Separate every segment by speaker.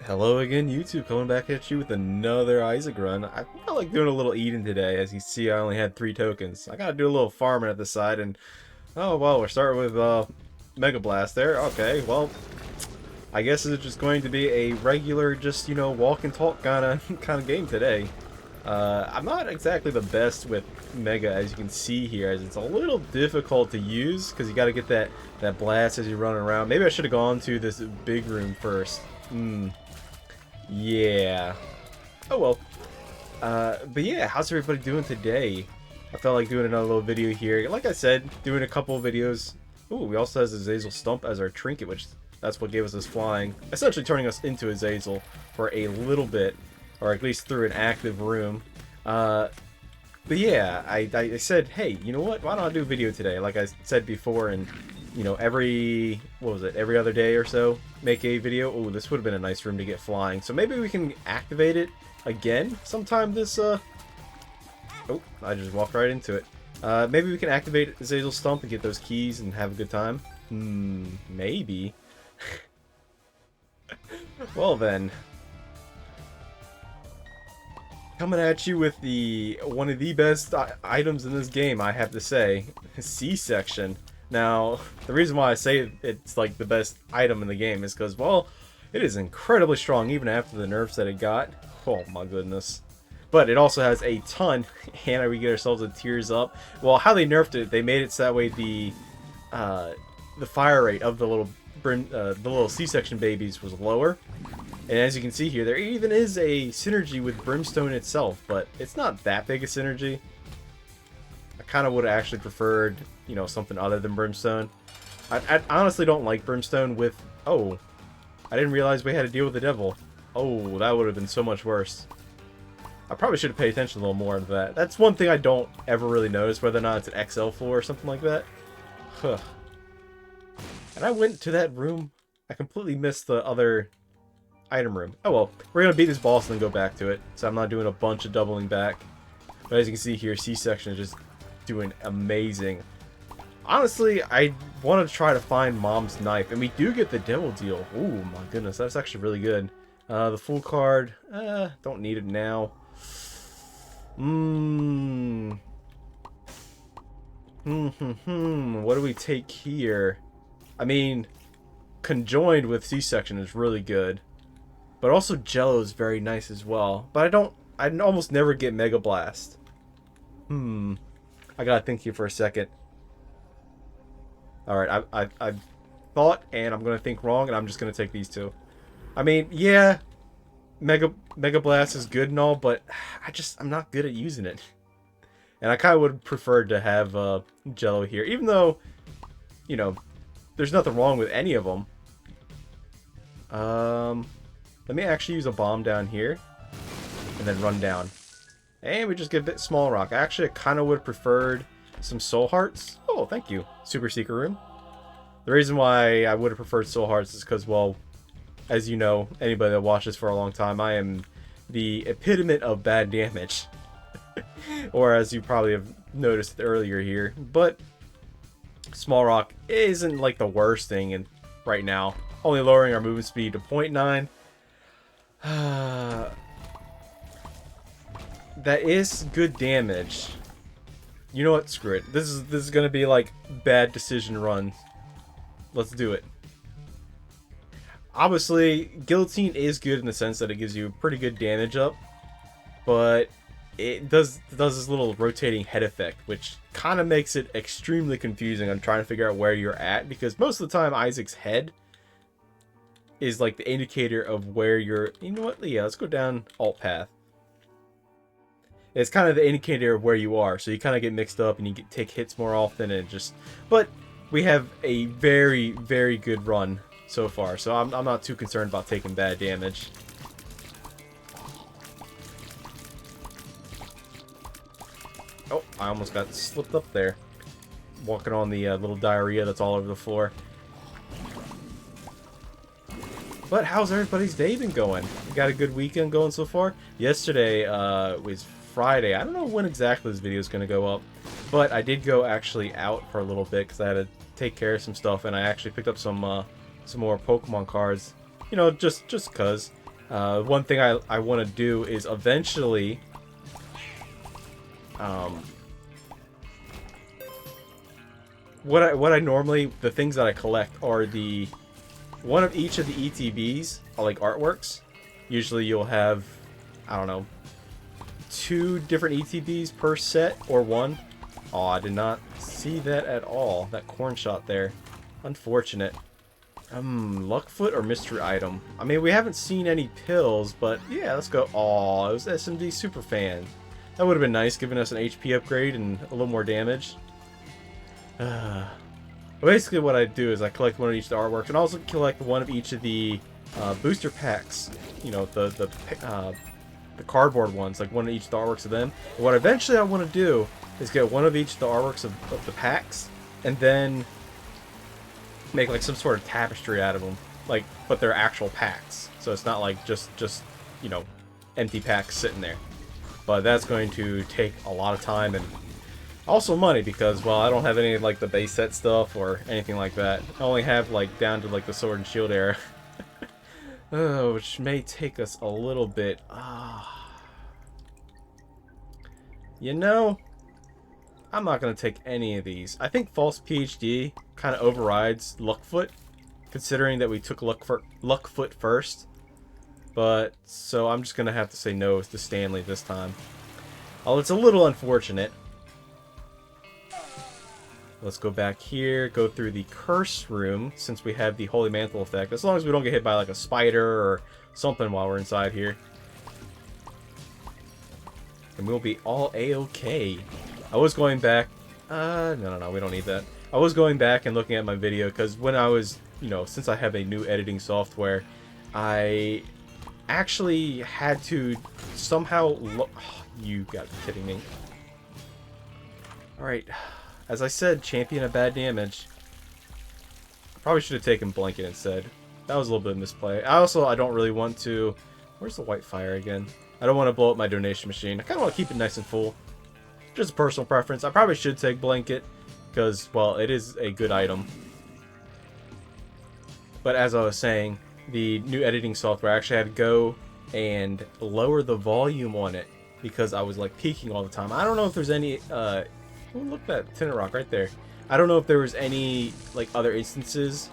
Speaker 1: Hello again, YouTube, coming back at you with another Isaac run. I felt like doing a little eating today. As you see, I only had 3 tokens. I gotta do a little farming at the side, and oh well, we're starting with Mega Blast there. Okay, well, I guess it's just going to be a regular, just walk and talk kind of game today. I'm not exactly the best with Mega, as you can see here, as it's a little difficult to use because you got to get that blast as you're running around. Maybe I should have gone to this big room first. Yeah. Oh well. But yeah, how's everybody doing today? I felt like doing another little video here. Like I said, doing a couple of videos. Ooh, we also have Azazel Stump as our trinket, which that's what gave us this flying. Essentially turning us into Azazel for a little bit, or at least through an active room. But yeah, I said, hey, you know what? Why don't I do a video today? Like I said before, and every, what was it, every other day or so, make a video. Oh, this would have been a nice room to get flying. So maybe we can activate it again sometime this, oh, I just walked right into it. Maybe we can activate Azazel Stump and get those keys and have a good time. Maybe. Well then. Coming at you with one of the best items in this game, I have to say, C-section. Now, the reason why I say it's like the best item in the game is because, well, it is incredibly strong even after the nerfs that it got. Oh my goodness. But it also has a ton, and we get ourselves a tears up. Well, how they nerfed it, they made it so that way the fire rate of the little C-section babies was lower. And as you can see here, there even is a synergy with Brimstone itself, but it's not that big a synergy. I kind of would have actually preferred, something other than Brimstone. I honestly don't like Brimstone with... Oh, I didn't realize we had to deal with the devil. Oh, that would have been so much worse. I probably should have paid attention a little more to that. That's one thing I don't ever really notice, whether or not it's an XL floor or something like that. Huh. And I went to that room. I completely missed the other item room. Oh well, we're gonna beat this boss and then go back to it, so I'm not doing a bunch of doubling back. But as you can see here, C-section is just doing amazing. Honestly, I want to try to find Mom's knife, and we do get the devil deal. Ooh, my goodness, that's actually really good. The full card, don't need it now. What do we take here? I mean, conjoined with C-section is really good. But also Jello is very nice as well. But I almost never get Mega Blast. I gotta think here for a second. Alright, I thought, and I'm gonna think wrong, and I'm just gonna take these two. I mean, yeah, Mega Blast is good and all, but I'm not good at using it. And I kind of would prefer to have Jello here, even though, there's nothing wrong with any of them. Let me actually use a bomb down here, and then run down. And we just get a bit small rock. Actually, I kind of would have preferred some soul hearts. Oh, thank you. Super secret room. The reason why I would have preferred soul hearts is because, well, as you know, anybody that watches for a long time, I am the epitome of bad damage. Or as you probably have noticed earlier here. But small rock isn't like the worst thing right now. Only lowering our movement speed to 0.9. That is good damage. You know what? Screw it. This is gonna be like bad decision run. Let's do it. Obviously, Guillotine is good in the sense that it gives you pretty good damage up, but it does this little rotating head effect, which kind of makes it extremely confusing on trying to figure out where you're at, because most of the time Isaac's head is like the indicator of where you're. You know what? Yeah, let's go down alt path. It's kind of the indicator of where you are, so you kind of get mixed up and you take hits more often, and but we have a very, very good run so far, so I'm not too concerned about taking bad damage. Oh, I almost got slipped up there. Walking on the little diarrhea that's all over the floor. But how's everybody's day been going? You got a good weekend going so far? Yesterday was Friday. I don't know when exactly this video is going to go up, but I did go actually out for a little bit because I had to take care of some stuff, and I actually picked up some more Pokemon cards. You know, just cause. One thing I want to do is eventually, what I normally, the things that I collect are the one of each of the ETBs are like artworks. Usually you'll have, I don't know, 2 different ETBs per set or 1. Oh, I did not see that at all. That corn shot there. Unfortunate. Luckfoot or mystery item? I mean, we haven't seen any pills, but yeah, let's go. Oh, it was SMD Superfan. That would have been nice, giving us an HP upgrade and a little more damage. Basically, what I do is I collect one of each of the artworks, and also collect one of each of the booster packs. You know, the cardboard ones, like one of each of the artworks of them. And what eventually I want to do is get one of each of the artworks of the packs, and then make like some sort of tapestry out of them, like, but they're actual packs, so it's not like just you know, empty packs sitting there. But that's going to take a lot of time and also money, because, well, I don't have any like the base set stuff or anything like that. I only have like down to like the sword and shield era. Which may take us a little bit. You know, I'm not going to take any of these. I think False PhD kind of overrides Luckfoot, considering that we took Luckfoot first. But, so I'm just going to have to say no to Stanley this time. Oh, it's a little unfortunate. Let's go back here, go through the curse room, since we have the Holy Mantle effect. As long as we don't get hit by like a spider or something while we're inside here. And we'll be all A-okay. I was going back... No, we don't need that. I was going back and looking at my video, because when I was, you know, since I have a new editing software, I actually had to somehow look... You gotta be kidding me. Alright. As I said, champion of bad damage. I probably should have taken Blanket instead. That was a little bit of misplay. I don't really want to... Where's the white fire again? I don't want to blow up my donation machine. I kind of want to keep it nice and full. Just a personal preference. I probably should take Blanket, because, well, it is a good item. But as I was saying, the new editing software, I actually had to go and lower the volume on it, because I was, like, peaking all the time. I don't know if there's any... oh, look at that Tinted Rock right there. I don't know if there was any, like, other instances.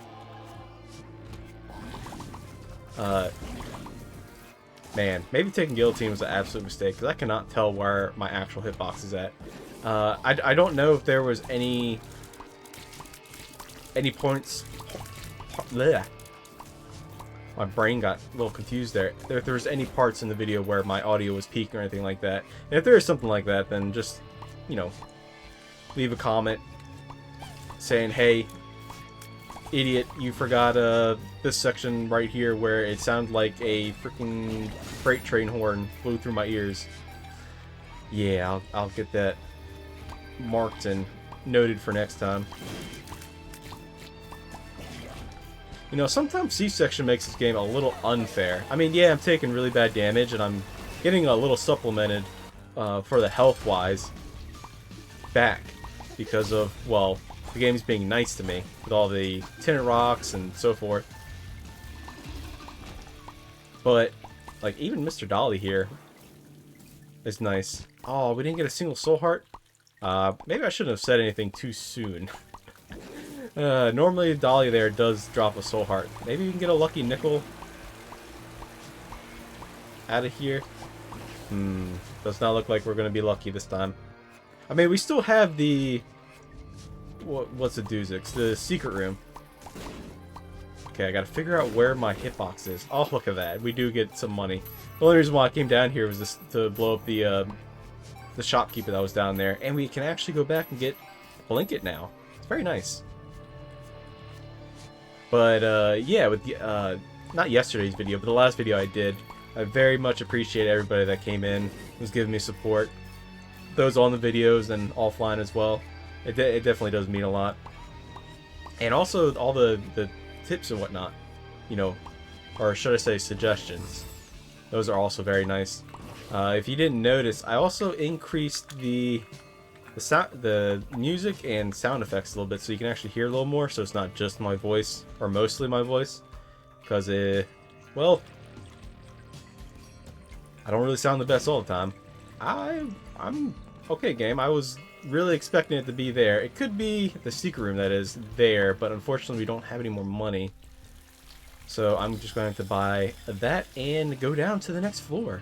Speaker 1: Man, maybe taking Guillotine was an absolute mistake, because I cannot tell where my actual hitbox is at. I don't know if there was any points... Blech. My brain got a little confused there. If there was any parts in the video where my audio was peaking or anything like that. And if there is something like that, then just, you know, leave a comment saying, hey, idiot, you forgot this section right here where it sounded like a freaking freight train horn blew through my ears. Yeah, I'll get that marked and noted for next time. You know, sometimes C-section makes this game a little unfair. I mean, yeah, I'm taking really bad damage and I'm getting a little supplemented for the health-wise back because of, well, the game's being nice to me with all the tinted rocks and so forth. But, like, even Mr. Dolly here is nice. Oh, we didn't get a single soul heart? Maybe I shouldn't have said anything too soon. Normally Dolly there does drop a soul heart. Maybe we can get a lucky nickel out of here. Does not look like we're going to be lucky this time. I mean, we still have the... What's the Duzix? The secret room. Okay, I gotta figure out where my hitbox is. Oh, look at that. We do get some money. The only reason why I came down here was just to blow up the shopkeeper that was down there. And we can actually go back and get Blanket now. It's very nice. But, yeah, with the, not yesterday's video, but the last video I did, I very much appreciate everybody that came in, was giving me support. Those on the videos and offline as well. It definitely does mean a lot. And also all the tips and whatnot, you know, or should I say suggestions. Those are also very nice. If you didn't notice, I also increased the music and sound effects a little bit so you can actually hear a little more, so it's not just my voice, or mostly my voice. Because, well, I don't really sound the best all the time. I'm okay, game. I was really expecting it to be there. It could be the secret room that is there, but unfortunately we don't have any more money. So I'm just going to have to buy that and go down to the next floor.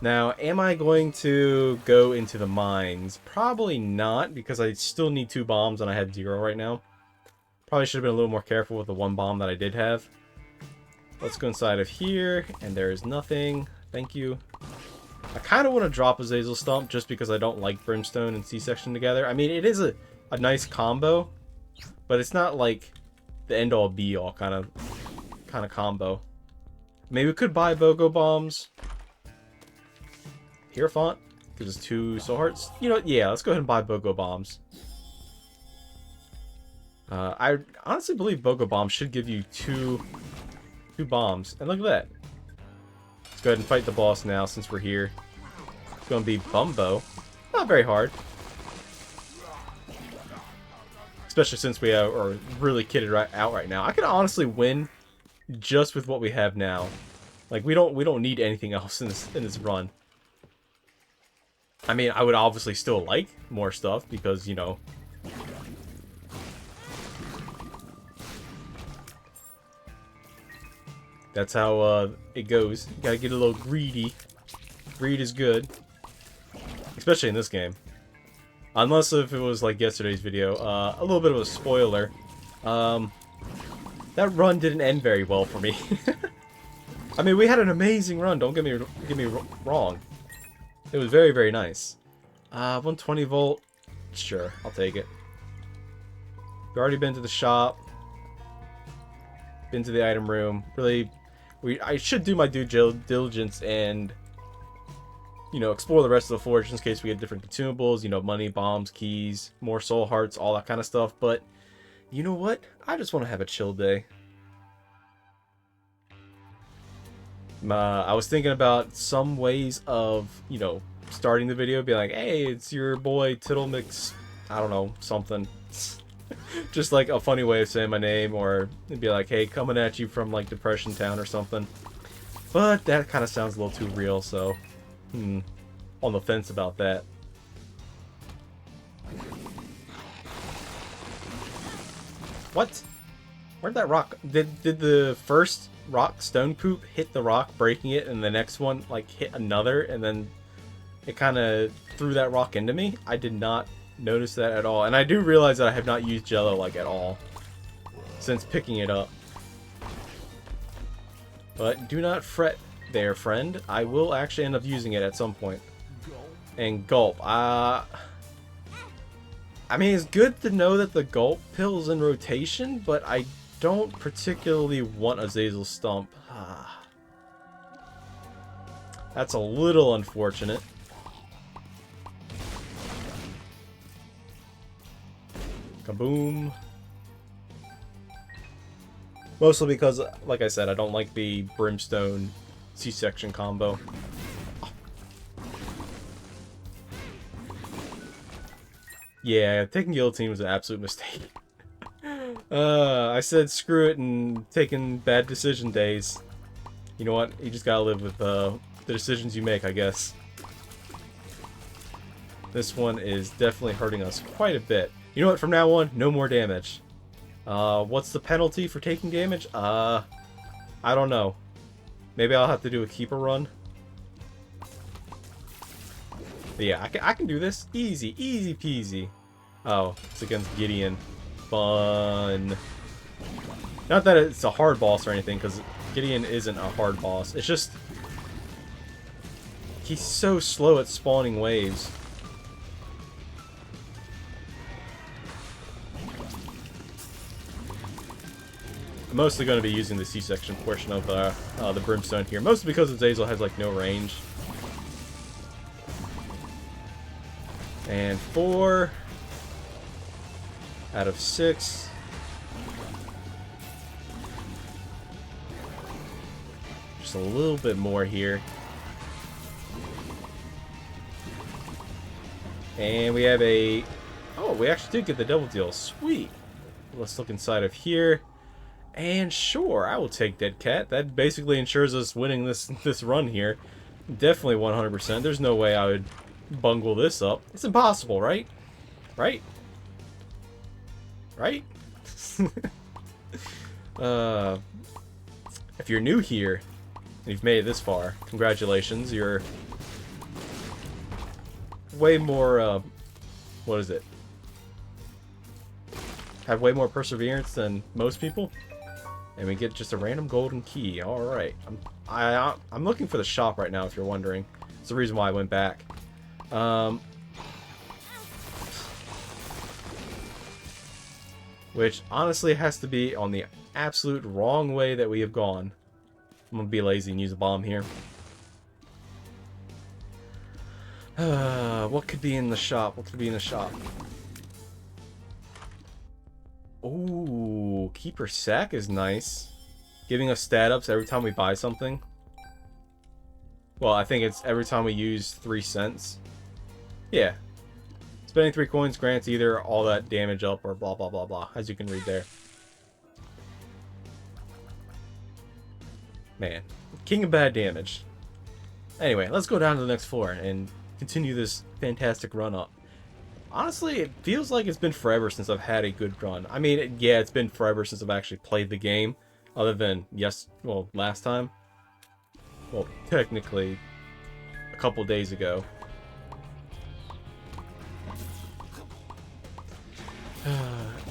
Speaker 1: Now, am I going to go into the mines? Probably not, because I still need 2 bombs and I have 0 right now. Probably should have been a little more careful with the 1 bomb that I did have. Let's go inside of here, and there is nothing. Thank you. I kind of want to drop Azazel Stump just because I don't like Brimstone and C-Section together. I mean, it is a nice combo, but it's not like the end-all be-all kind of combo. Maybe we could buy BOGO bombs. Hierophant gives us 2 soul hearts. You know, yeah, let's go ahead and buy BOGO bombs. I honestly believe BOGO bombs should give you two bombs. And look at that. Let's go ahead and fight the boss now since we're here. It's going to be Bumbo. Not very hard. Especially since we are really kitted out right now. I could honestly win just with what we have now. Like, we don't need anything else in this run. I mean, I would obviously still like more stuff because, you know, that's how it goes. You gotta get a little greedy. Greed is good. Especially in this game. Unless if it was like yesterday's video. A little bit of a spoiler. That run didn't end very well for me. I mean, we had an amazing run, don't get me wrong. It was very, very nice. 120 volt. Sure, I'll take it. We've already been to the shop. Been to the item room. Really, I should do my due diligence and, you know, explore the rest of the floor just in case we get different consumables, you know, money, bombs, keys, more soul hearts, all that kind of stuff. But, you know what? I just want to have a chill day. I was thinking about some ways of, you know, starting the video, be like, hey, it's your boy Tittle Mix, I don't know, something. Just like a funny way of saying my name, or it'd be like, hey, coming at you from like Depression Town or something. But that kind of sounds a little too real, so on the fence about that. What? Where'd that rock? Did the first rock stone poop hit the rock, breaking it, and the next one like hit another, and then it kind of threw that rock into me? I did not notice that at all, and I do realize that I have not used Jello like at all since picking it up. But do not fret there, friend. I will actually end up using it at some point. And gulp. I mean, it's good to know that the gulp pill's in rotation, but I don't particularly want Azazel Stump. That's a little unfortunate. Kaboom. Mostly because, like I said, I don't like the Brimstone C-Section combo. Yeah, taking Guillotine was an absolute mistake. I said screw it and taking bad decision days. You know what? You just gotta live with the decisions you make, I guess. This one is definitely hurting us quite a bit. You know what? From now on, no more damage. What's the penalty for taking damage? I don't know. Maybe I'll have to do a keeper run. But yeah, I can do this. Easy, easy peasy. Oh, it's against Gideon. Fun. Not that it's a hard boss or anything, because Gideon isn't a hard boss. It's just he's so slow at spawning waves. I'm mostly going to be using the C-Section portion of the Brimstone here, mostly because Azazel has like no range. And 4 out of 6. Just a little bit more here. And we have a... Oh, we actually did get the double deal. Sweet. Let's look inside of here. And sure, I will take Dead Cat. That basically ensures us winning this run here. Definitely 100%. There's no way I would bungle this up. It's impossible, right? Right? Right? If you're new here, and you've made it this far, congratulations. You're way more, what is it? Have way more perseverance than most people. And we get just a random golden key. Alright. I'm looking for the shop right now, if you're wondering. It's the reason why I went back. Which honestly has to be on the absolute wrong way that we have gone. I'm gonna be lazy and use a bomb here. What could be in the shop? What could be in the shop? Ooh, Keeper Sack is nice. Giving us stat ups every time we buy something. Well, I think it's every time we use 3 cents. Yeah. Spending 3 coins grants either all that damage up or blah blah blah blah, as you can read there. Man, king of bad damage. Anyway, let's go down to the next floor and continue this fantastic run up. Honestly, it feels like it's been forever since I've had a good run. I mean, yeah, it's been forever since I've actually played the game. Other than, last time. Well, technically, a couple days ago.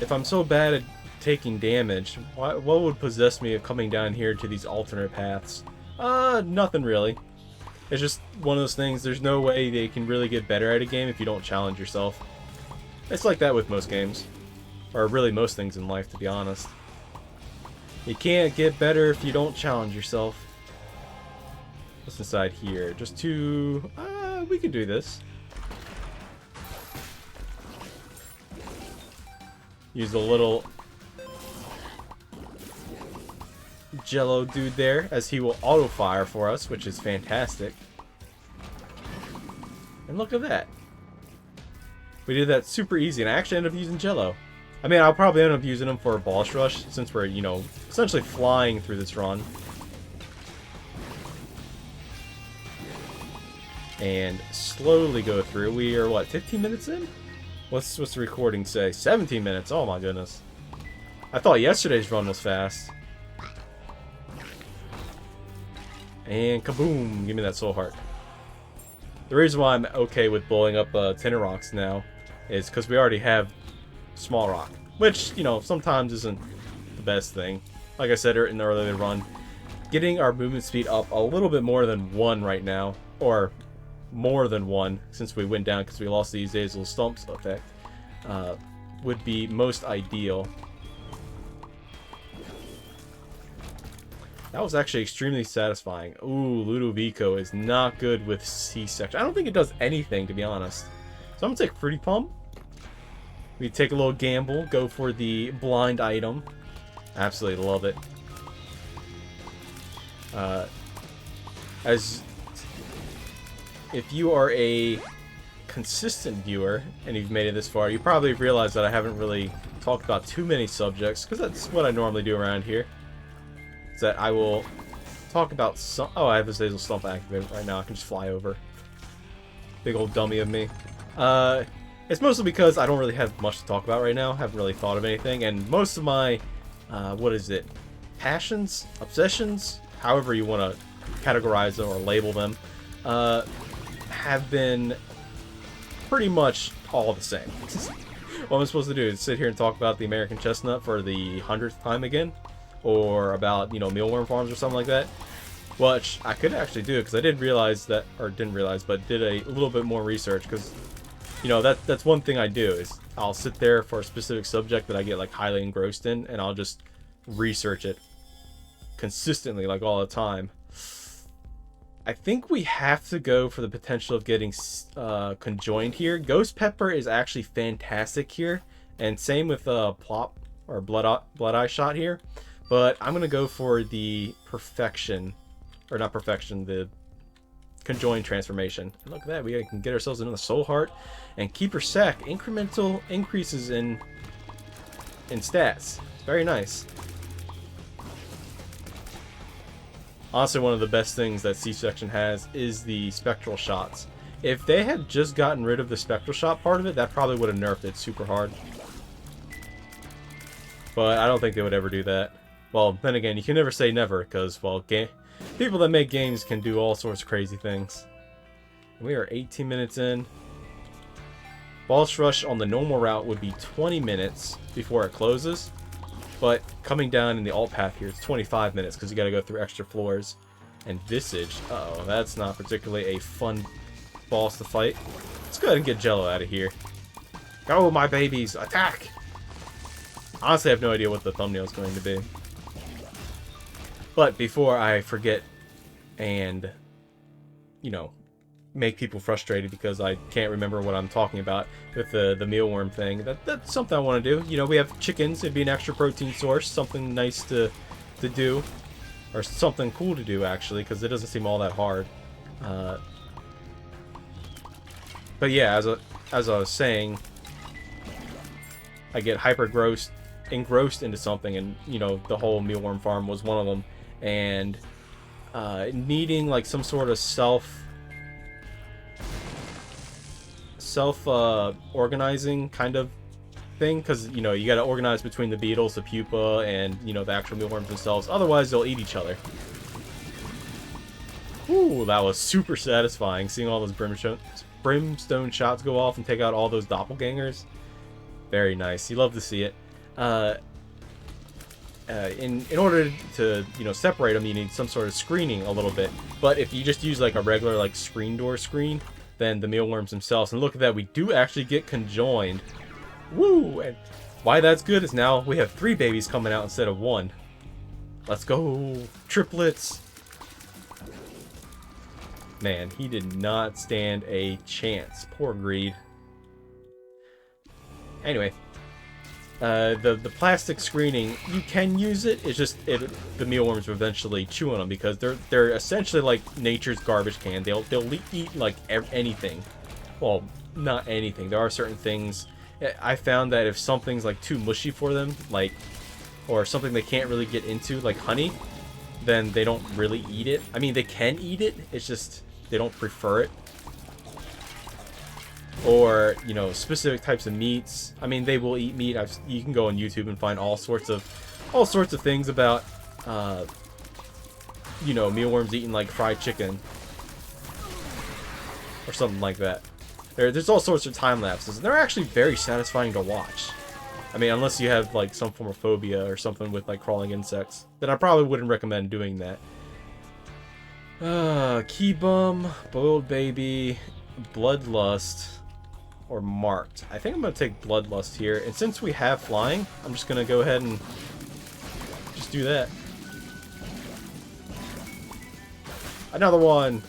Speaker 1: If I'm so bad at taking damage, what would possess me of coming down here to these alternate paths? Nothing really. It's just one of those things, there's no way they can really get better at a game if you don't challenge yourself. It's like that with most games. Or really most things in life, to be honest. You can't get better if you don't challenge yourself. What's inside here? Just two... we could do this. Use the little Jello dude there, as he will auto-fire for us, which is fantastic. And look at that. We did that super easy, and I actually ended up using Jello. I mean, I'll probably end up using him for a boss rush, since we're, essentially flying through this run. And slowly go through. We are, what, 15 minutes in? What's the recording say? 17 minutes. Oh my goodness. I thought yesterday's run was fast. And kaboom! Give me that soul heart. The reason why I'm okay with blowing up Tenor Rocks now is because we already have Small Rock. Which, sometimes isn't the best thing. Like I said in the earlier run, getting our movement speed up a little bit more than 1 right now, or more than 1 since we went down because we lost the Azazel Stumps effect, would be most ideal. That was actually extremely satisfying. Ooh, Ludovico is not good with C-section. I don't think it does anything, to be honest. So I'm going to take Fruity Pump. We take a little gamble, go for the blind item. Absolutely love it. If you are a consistent viewer, and you've made it this far, you probably realize that I haven't really talked about too many subjects, because that's what I normally do around here. Is that I will talk about some... Oh, I have this Azazel Stump activated right now. I can just fly over. Big old dummy of me. It's mostly because I don't really have much to talk about right now. I haven't really thought of anything. And most of my, passions, obsessions, however you want to categorize them or label them, have been pretty much all the same. What I'm supposed to do is sit here and talk about the American chestnut for the 100th time again? Or about, mealworm farms or something like that. Which I could actually do, because I did realize that, or didn't realize, but did a little bit more research, because, that's one thing I do, is I'll sit there for a specific subject that I get, highly engrossed in, and I'll just research it consistently, all the time. I think we have to go for the potential of getting conjoined here. Ghost Pepper is actually fantastic here, and same with Plop, or Blood Eye Shot here. But I'm going to go for the perfection, or not perfection, the conjoined transformation. And look at that, we can get ourselves into the Soul Heart. And Keeper Sack, incremental increases in stats. It's very nice. Honestly, one of the best things that C-section has is the spectral shots. If they had just gotten rid of the spectral shot part of it, that probably would have nerfed it super hard. But I don't think they would ever do that. Well, then again, you can never say never, because, well, people that make games can do all sorts of crazy things. We are 18 minutes in. Boss rush on the normal route would be 20 minutes before it closes. But coming down in the alt path here, it's 25 minutes, because you got to go through extra floors. And Visage, uh-oh, that's not particularly a fun boss to fight. Let's go ahead and get Jello out of here. Go, my babies, attack! Honestly, I have no idea what the thumbnail is going to be. But before I forget and, you know, make people frustrated because I can't remember what I'm talking about with the mealworm thing, that's something I want to do. You know, we have chickens, it'd be an extra protein source, something nice to do, or something cool to do, actually, because it doesn't seem all that hard. But yeah, as I was saying, I get engrossed into something, and you know, the whole mealworm farm was one of them, and needing like some sort of self organizing kind of thing, because you know, you got to organize between the beetles, the pupa, and you know, the actual mealworms themselves, otherwise they'll eat each other. Ooh, that was super satisfying, seeing all those brimstone shots go off and take out all those doppelgangers. Very nice. You love to see it. In order to, you know, separate them, you need some sort of screening a little bit. But if you just use like a regular like screen door screen, then the mealworms themselves, and look at that, we do actually get conjoined. Woo! And why that's good is now we have 3 babies coming out instead of 1. Let's go, triplets. Man, he did not stand a chance. Poor Greed. Anyway, the plastic screening, you can use it. It's just the mealworms will eventually chew on them because they're essentially like nature's garbage can. They'll eat like anything. Well, not anything. There are certain things. I found that if something's like too mushy for them, like, or something they can't really get into, like honey, then they don't really eat it. I mean, they can eat it. It's just they don't prefer it. Or, you know, specific types of meats. I mean, they will eat meat. You can go on YouTube and find all sorts of things about, you know, mealworms eating like fried chicken or something like that. There's all sorts of time lapses, and they're actually very satisfying to watch. I mean, unless you have like some form of phobia or something with like crawling insects, then I probably wouldn't recommend doing that. Key bum, boiled baby, bloodlust, or marked. I think I'm gonna take bloodlust here, and since we have flying, I'm just gonna go ahead and just do that. Another one.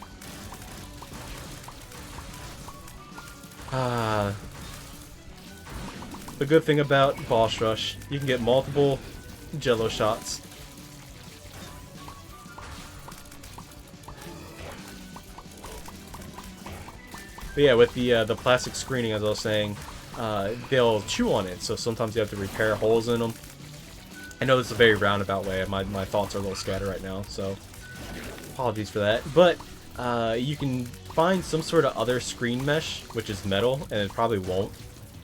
Speaker 1: The good thing about boss rush, you can get multiple jello shots. But yeah, with the plastic screening, as I was saying, they'll chew on it, so sometimes you have to repair holes in them. I know this is a very roundabout way. My thoughts are a little scattered right now, so apologies for that. But you can find some sort of other screen mesh, which is metal, and it probably won't.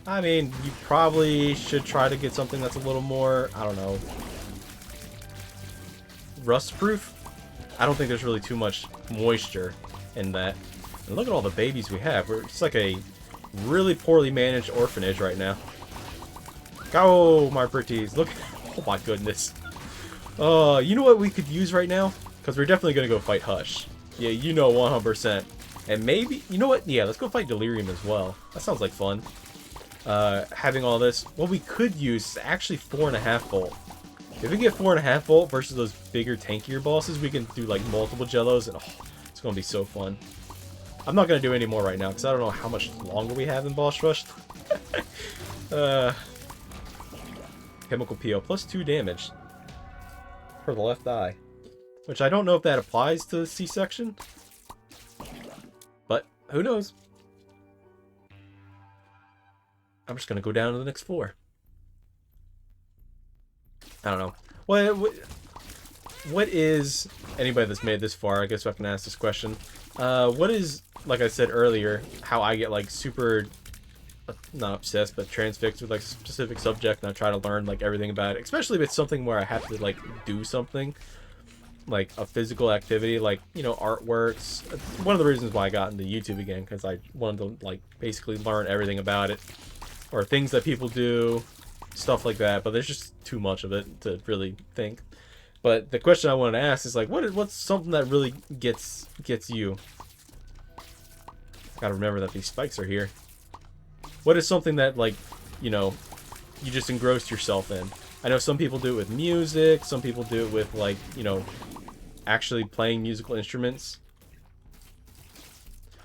Speaker 1: I mean, you probably should try to get something that's a little more, I don't know, rust-proof. I don't think there's really too much moisture in that. And look at all the babies we have. It's like a really poorly managed orphanage right now. Go, my pretties. Look. Oh my goodness. You know what we could use right now? Because we're definitely going to go fight Hush. Yeah, you know, 100%. And maybe, you know what? Yeah, let's go fight Delirium as well. That sounds like fun. Having all this, what we could use is actually 4.5 volt. If we get 4.5 volt versus those bigger, tankier bosses, we can do like multiple jellos, and oh, it's going to be so fun. I'm not going to do any more right now, because I don't know how much longer we have in Boss Rush. Chemical PO, plus 2 damage for the left eye. Which I don't know if that applies to C-section. But, who knows? I'm just going to go down to the next floor. I don't know. What what is, anybody that's made this far, I guess I can ask this question. What is, like I said earlier, how I get like super, not obsessed, but transfixed with like a specific subject, and I try to learn like everything about it, especially if it's something where I have to like do something, like a physical activity, like, you know, artworks. One of the reasons why I got into YouTube again, because I wanted to like basically learn everything about it, or things that people do, stuff like that, but there's just too much of it to really think. But the question I wanted to ask is like, what's something that really gets you? Gotta remember that these spikes are here. What is something that, like, you know, you just engrossed yourself in? I know some people do it with music, some people do it with, like, you know, actually playing musical instruments.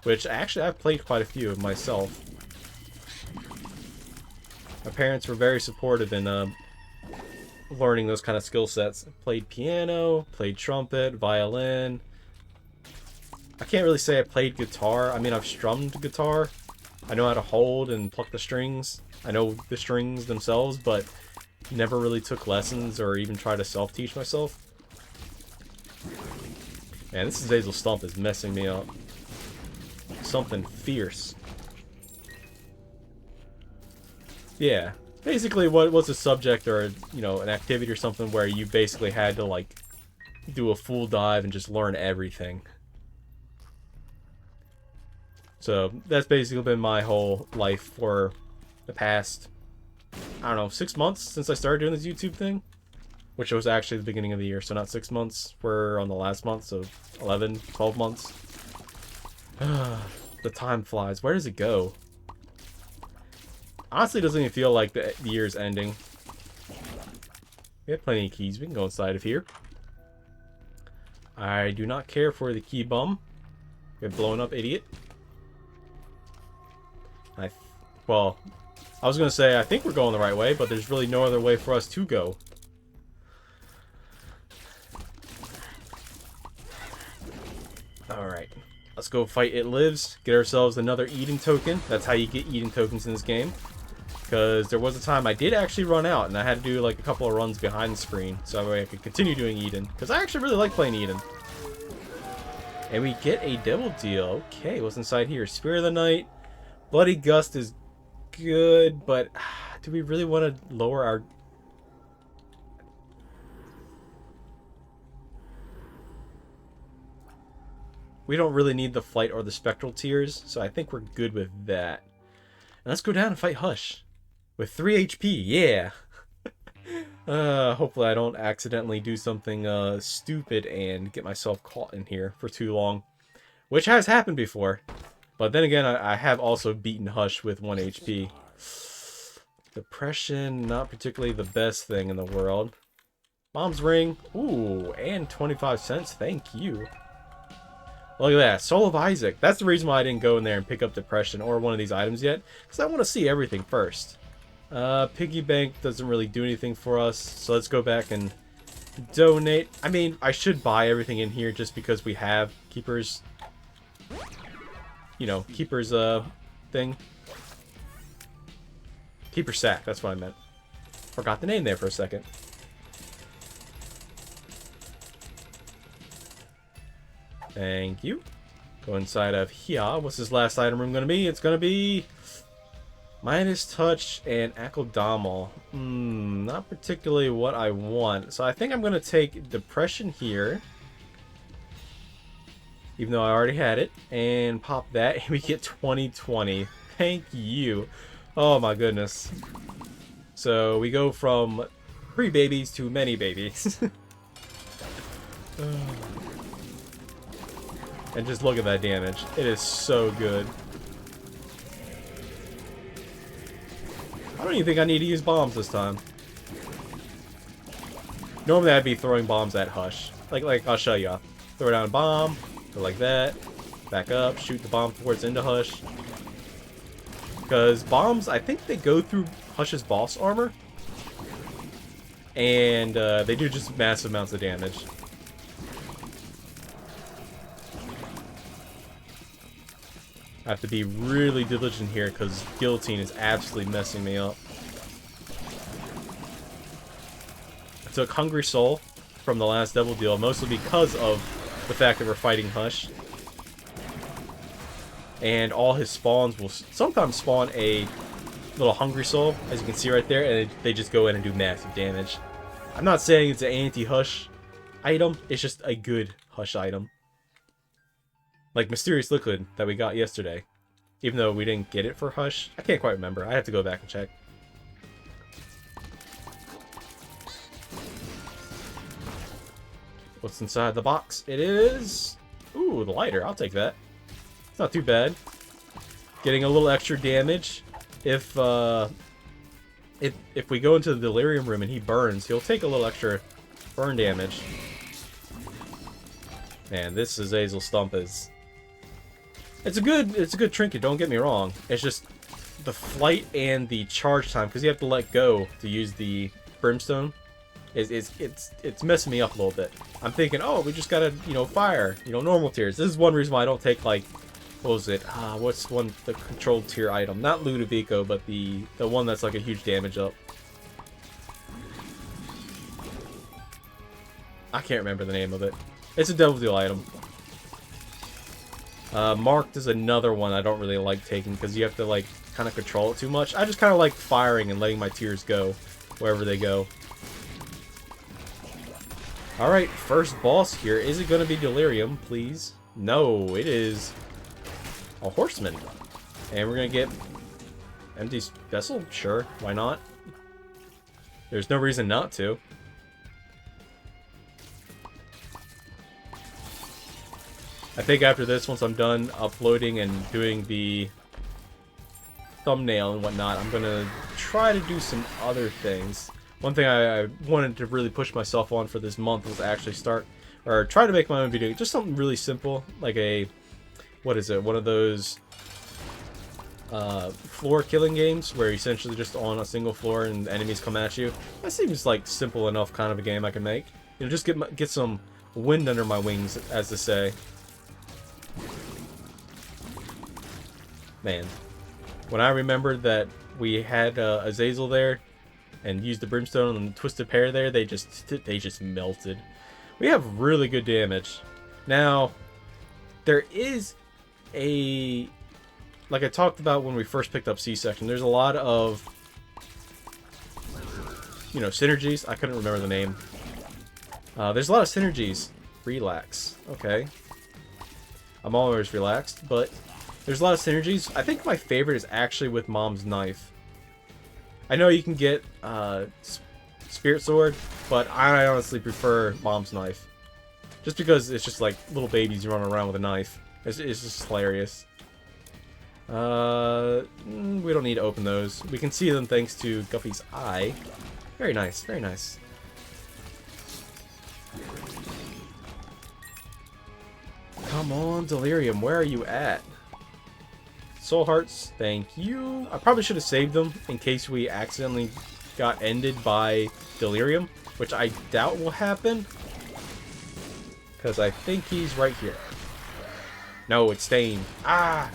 Speaker 1: Which, actually, I've played quite a few of myself. My parents were very supportive in learning those kind of skill sets. I played piano, played trumpet, violin. I can't really say I played guitar. I mean, I've strummed guitar. I know how to hold and pluck the strings. I know the strings themselves, but never really took lessons or even tried to self-teach myself. Man, this Azazel Stump is messing me up. Something fierce. Yeah. Basically, what's a subject or, you know, an activity or something where you basically had to, like, do a full dive and just learn everything. So, that's basically been my whole life for the past, I don't know, 6 months since I started doing this YouTube thing. Which was actually the beginning of the year, so not 6 months. We're on the last month, so 11, 12 months. The time flies. Where does it go? Honestly, it doesn't even feel like the year's ending. We have plenty of keys. We can go inside of here. I do not care for the key bum. Get blown up, idiot. Well, I was going to say, I think we're going the right way, but there's really no other way for us to go. Alright, let's go fight It Lives. Get ourselves another Eden token. That's how you get Eden tokens in this game. Because there was a time I did actually run out, and I had to do like a couple of runs behind the screen, so that way I could continue doing Eden. Because I actually really like playing Eden. And we get a double deal. Okay, what's inside here? Spirit of the Night. Bloody Gust is good, but do we really want to lower our... We don't really need the Flight or the Spectral Tears, so I think we're good with that. And let's go down and fight Hush. With 3 HP, yeah! Hopefully I don't accidentally do something stupid and get myself caught in here for too long. Which has happened before. But then again, I have also beaten Hush with 1 HP. Depression, not particularly the best thing in the world. Mom's Ring, ooh, and 25 cents, thank you. Look at that, Soul of Isaac. That's the reason why I didn't go in there and pick up Depression or one of these items yet. Because I want to see everything first. Piggy Bank doesn't really do anything for us. So let's go back and donate. I mean, I should buy everything in here just because we have Keeper's... You know, Keeper's, thing. Keeper's Sack, that's what I meant. Forgot the name there for a second. Thank you. Go inside of here. What's this last item room going to be? It's going to be Midas Touch and Akodamal. Not particularly what I want. So I think I'm going to take Depression here. Even though I already had it. And pop that. And we get 2020. Thank you. Oh my goodness. So we go from 3 babies to many babies. And just look at that damage. It is so good. I don't even think I need to use bombs this time. Normally I'd be throwing bombs at Hush. Like I'll show you. Throw down a bomb, go like that, back up, shoot the bomb towards into Hush. Because bombs, I think they go through Hush's boss armor. And they do just massive amounts of damage. I have to be really diligent here because Guillotine is absolutely messing me up. I took Hungry Soul. from the last Devil Deal, mostly because of the fact that we're fighting Hush. And all his spawns will sometimes spawn a little Hungry Soul, as you can see right there, and they just go in and do massive damage. I'm not saying it's an anti-Hush item, it's just a good Hush item. Like Mysterious Liquid that we got yesterday. Even though we didn't get it for Hush. I can't quite remember. I have to go back and check. What's inside the box? It is... Ooh, the lighter. I'll take that. It's not too bad. Getting a little extra damage. If we go into the Delirium room and he burns, he'll take a little extra burn damage. Man, this Azazel Stump is... It's a good trinket, don't get me wrong. It's just the flight and the charge time, because you have to let go to use the Brimstone. It's messing me up a little bit. I'm thinking, oh, we just gotta, you know, fire, you know, normal tiers. This is one reason why I don't take, like, what was it? What's one, the controlled tier item? Not Ludovico, but the one that's like a huge damage up. I can't remember the name of it. It's a Devil Deal item. Marked is another one I don't really like taking because you have to like kind of control it too much. I just kind of like firing and letting my tiers go wherever they go. Alright, first boss here. Is it going to be Delirium, please? No, it is a Horseman. And we're going to get Empty Vessel? Sure, why not? There's no reason not to. I think after this, once I'm done uploading and doing the thumbnail and whatnot, I'm going to try to do some other things. One thing I wanted to really push myself on for this month was actually start, or try to make my own video. Just something really simple, like a, what is it, one of those floor killing games where you're essentially just on a single floor and enemies come at you. That seems like simple enough kind of a game I can make. You know, just get some wind under my wings, as to say. Man, when I remembered that we had Azazel there and used the Brimstone and the Twisted Pair there, they just melted. We have really good damage. Now, there is a, like I talked about when we first picked up C-Section, there's a lot of, you know, synergies. I couldn't remember the name. There's a lot of synergies. Relax. Okay. I'm always relaxed, but there's a lot of synergies. I think my favorite is actually with Mom's Knife. I know you can get Spirit Sword, but I honestly prefer Mom's Knife. Just because it's just like little babies running around with a knife. It's just hilarious. We don't need to open those. We can see them thanks to Guffy's eye. Very nice, very nice. Come on, Delirium, where are you at? Soul Hearts, thank you. I probably should have saved them in case we accidentally got ended by Delirium, which I doubt will happen. Because I think he's right here. No, it's Stain. Ah!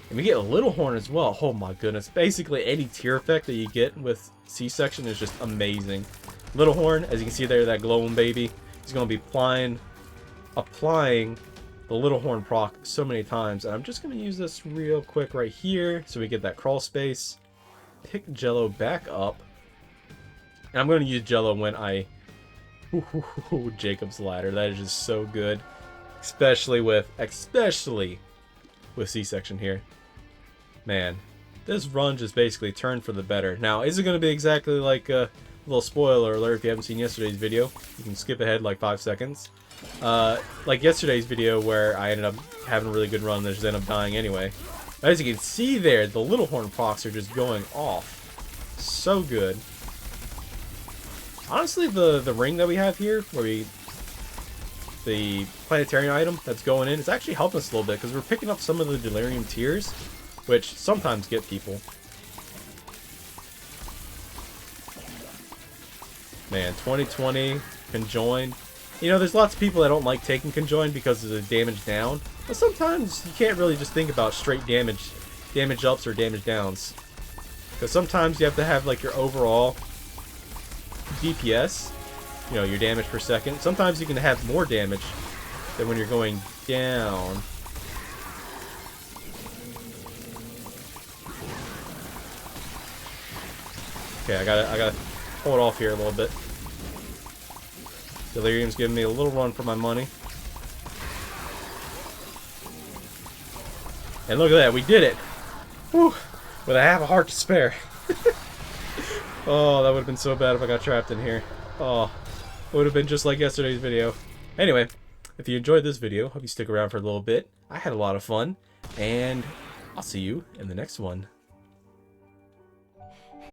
Speaker 1: And we get a Little Horn as well. Oh my goodness. Basically, any tier effect that you get with C-Section is just amazing. Little Horn, as you can see there, that glowing baby, is going to be applying the Little Horn proc so many times. And I'm just going to use this real quick right here so we get that crawl space. Pick Jello back up. And I'm going to use Jello when I... Ooh, Jacob's Ladder. That is just so good. Especially with C-Section here. Man, this run just basically turned for the better. Now, is it going to be exactly like a little spoiler alert if you haven't seen yesterday's video? You can skip ahead like 5 seconds. Like yesterday's video where I ended up having a really good run and just ended up dying anyway. As you can see there, the Little Horn procs are just going off. So good. Honestly, the ring that we have here, where the Planetarium item that's going in, is actually helping us a little bit because we're picking up some of the Delirium tiers, which sometimes get people. Man, 2020, Conjoined. You know, there's lots of people that don't like taking Conjoined because of the damage down, but sometimes you can't really just think about straight damage ups or damage downs. Because sometimes you have to have like your overall DPS, you know, your damage per second. Sometimes you can have more damage than when you're going down. Okay, I gotta hold off here a little bit. Delirium's giving me a little run for my money. And look at that, we did it! Whew! With a half a heart to spare. Oh, that would have been so bad if I got trapped in here. Oh, it would have been just like yesterday's video. Anyway, if you enjoyed this video, hope you stick around for a little bit. I had a lot of fun, and I'll see you in the next one.